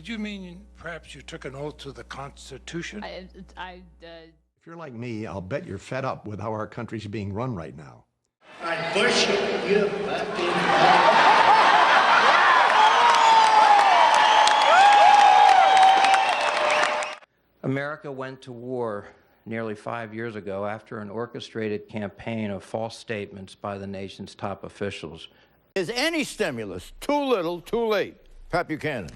Did you mean perhaps you took an oath to the Constitution? If you're like me, I'll bet you're fed up with how our country's being run right now. I'd push you fucking... America went to war nearly 5 years ago after an orchestrated campaign of false statements by the nation's top officials. Is any stimulus too little, too late? Pat Buchanan.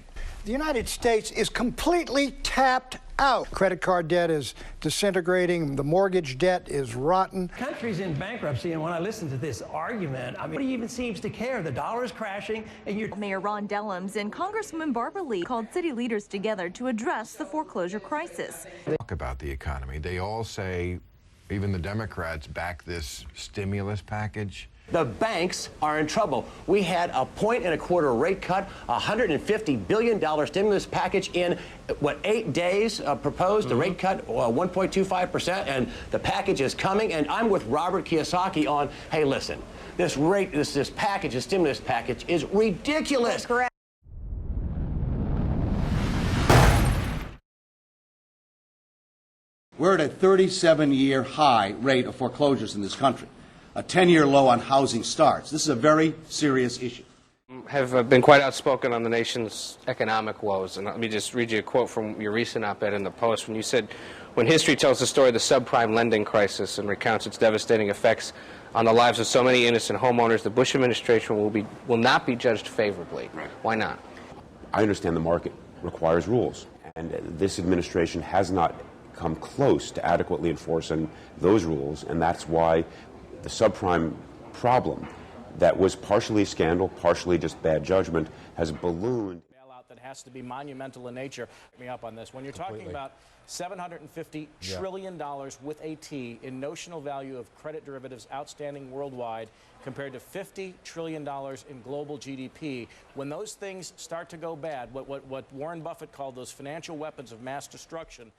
The United States is completely tapped out. Credit card debt is disintegrating. The mortgage debt is rotten. The country's in bankruptcy, and when I listen to this argument, I mean, nobody even seems to care. The dollar's crashing, and you're... Mayor Ron Dellums and Congresswoman Barbara Lee called city leaders together to address the foreclosure crisis. Talk about the economy. They all say, even the Democrats, back this stimulus package. The banks are in trouble. We had a 1.25% rate cut, $150 billion stimulus package in, 8 days proposed, the rate cut 1.25%, and the package is coming. And I'm with Robert Kiyosaki on, hey, listen, this package, this stimulus package is ridiculous. That's correct. We're at a 37-year high rate of foreclosures in this country, a 10-year low on housing starts. This is a very serious issue. Have been quite outspoken on the nation's economic woes. And let me just read you a quote from your recent op-ed in the Post when you said, when history tells the story of the subprime lending crisis and recounts its devastating effects on the lives of so many innocent homeowners, the Bush administration will not be judged favorably. Right. Why not? I understand the market requires rules, and this administration has not come close to adequately enforcing those rules, and that's why the subprime problem that was partially scandal, partially just bad judgment, has ballooned. Bailout that has to be monumental in nature. Pick me up on this. When you're talking about $750 trillion with a T in notional value of credit derivatives outstanding worldwide compared to $50 trillion in global GDP, when those things start to go bad, what Warren Buffett called those financial weapons of mass destruction.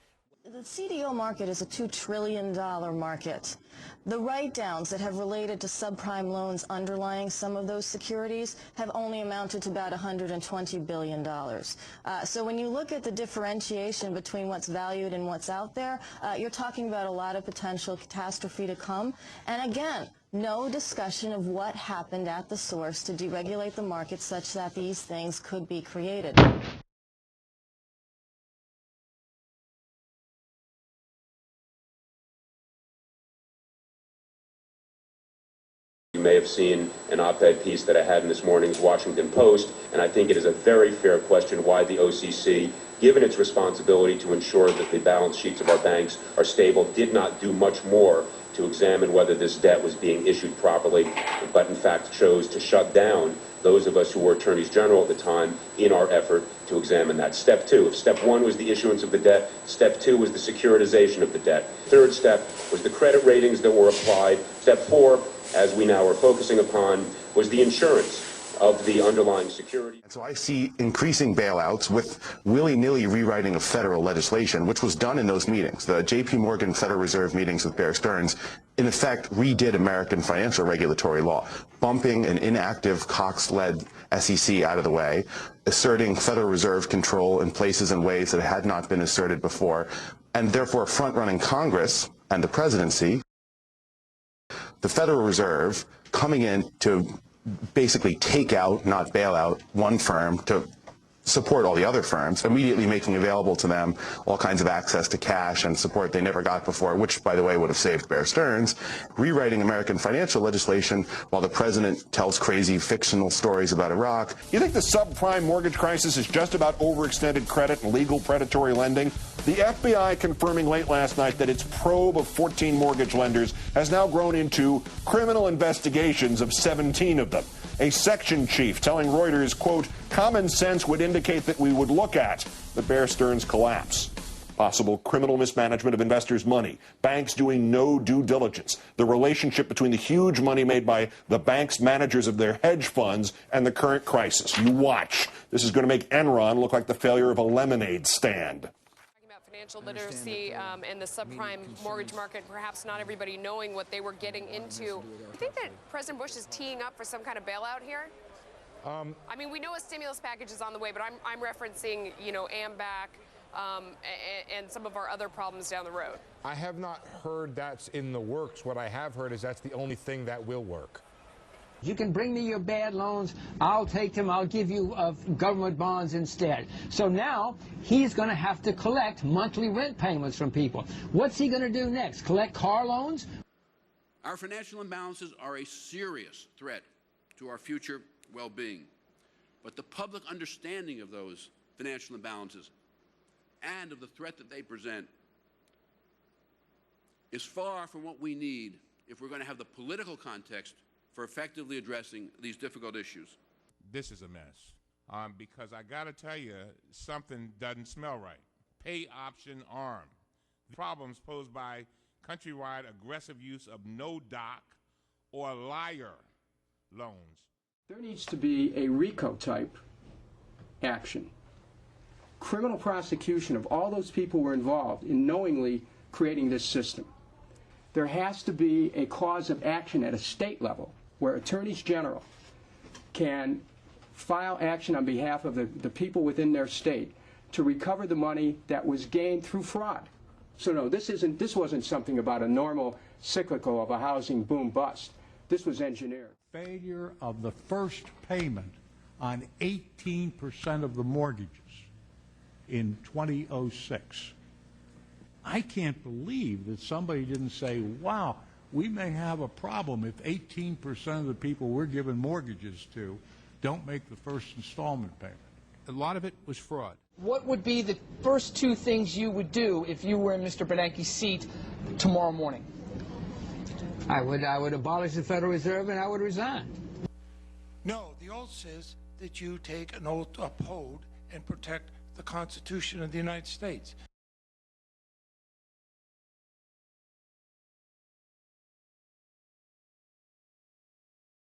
The CDO market is a $2 trillion market. The write-downs that have related to subprime loans underlying some of those securities have only amounted to about $120 billion. So when you look at the differentiation between what's valued and what's out there, you're talking about a lot of potential catastrophe to come. And again, no discussion of what happened at the source to deregulate the market such that these things could be created. You may have seen an op-ed piece that I had in this morning's Washington Post, and I think it is a very fair question why the OCC, given its responsibility to ensure that the balance sheets of our banks are stable, did not do much more to examine whether this debt was being issued properly, but in fact chose to shut down those of us who were attorneys general at the time in our effort to examine that. Step two, if step one was the issuance of the debt, step two was the securitization of the debt. Third step was the credit ratings that were applied. Step four, as we now are focusing upon, was the insurance of the underlying security. And so I see increasing bailouts with willy-nilly rewriting of federal legislation, which was done in those meetings. The J.P. Morgan Federal Reserve meetings with Bear Stearns, in effect, redid American financial regulatory law, bumping an inactive Cox-led SEC out of the way, asserting Federal Reserve control in places and ways that had not been asserted before, and therefore front-running Congress and the presidency, the Federal Reserve coming in to basically take out, not bail out, one firm to support all the other firms, immediately making available to them all kinds of access to cash and support they never got before, which, by the way, would have saved Bear Stearns, rewriting American financial legislation while the president tells crazy fictional stories about Iraq. You think the subprime mortgage crisis is just about overextended credit and legal predatory lending? The FBI confirming late last night that its probe of 14 mortgage lenders has now grown into criminal investigations of 17 of them. A section chief telling Reuters, quote, common sense would indicate that we would look at the Bear Stearns collapse. Possible criminal mismanagement of investors' money, banks doing no due diligence, the relationship between the huge money made by the bank's managers of their hedge funds and the current crisis. You watch. This is going to make Enron look like the failure of a lemonade stand. Financial literacy and the subprime mortgage market, perhaps not everybody knowing what they were getting into. You think that President Bush is teeing up for some kind of bailout here? I mean, we know a stimulus package is on the way, but I'm referencing, you know, AMBAC and some of our other problems down the road. I have not heard that's in the works. What I have heard is that's the only thing that will work. You can bring me your bad loans, I'll take them, I'll give you government bonds instead. So now he's going to have to collect monthly rent payments from people. What's he going to do next? Collect car loans? Our financial imbalances are a serious threat to our future well-being. But the public understanding of those financial imbalances and of the threat that they present is far from what we need if we're going to have the political context for effectively addressing these difficult issues. This is a mess, because I got to tell you, something doesn't smell right. Pay option arm. The problems posed by countrywide aggressive use of no-doc or liar loans. There needs to be a RICO-type action. Criminal prosecution of all those people who were involved in knowingly creating this system. There has to be a cause of action at a state level where attorneys general can file action on behalf of the people within their state to recover the money that was gained through fraud. So no, this wasn't something about a normal cyclical of a housing boom bust. This was engineered. Failure of the first payment on 18% of the mortgages in 2006. I can't believe that somebody didn't say, wow, we may have a problem if 18% of the people we're giving mortgages to don't make the first installment payment. A lot of it was fraud. What would be the first two things you would do if you were in Mr. Bernanke's seat tomorrow morning? I would abolish the Federal Reserve and I would resign. No, the oath says that you take an oath to uphold and protect the Constitution of the United States.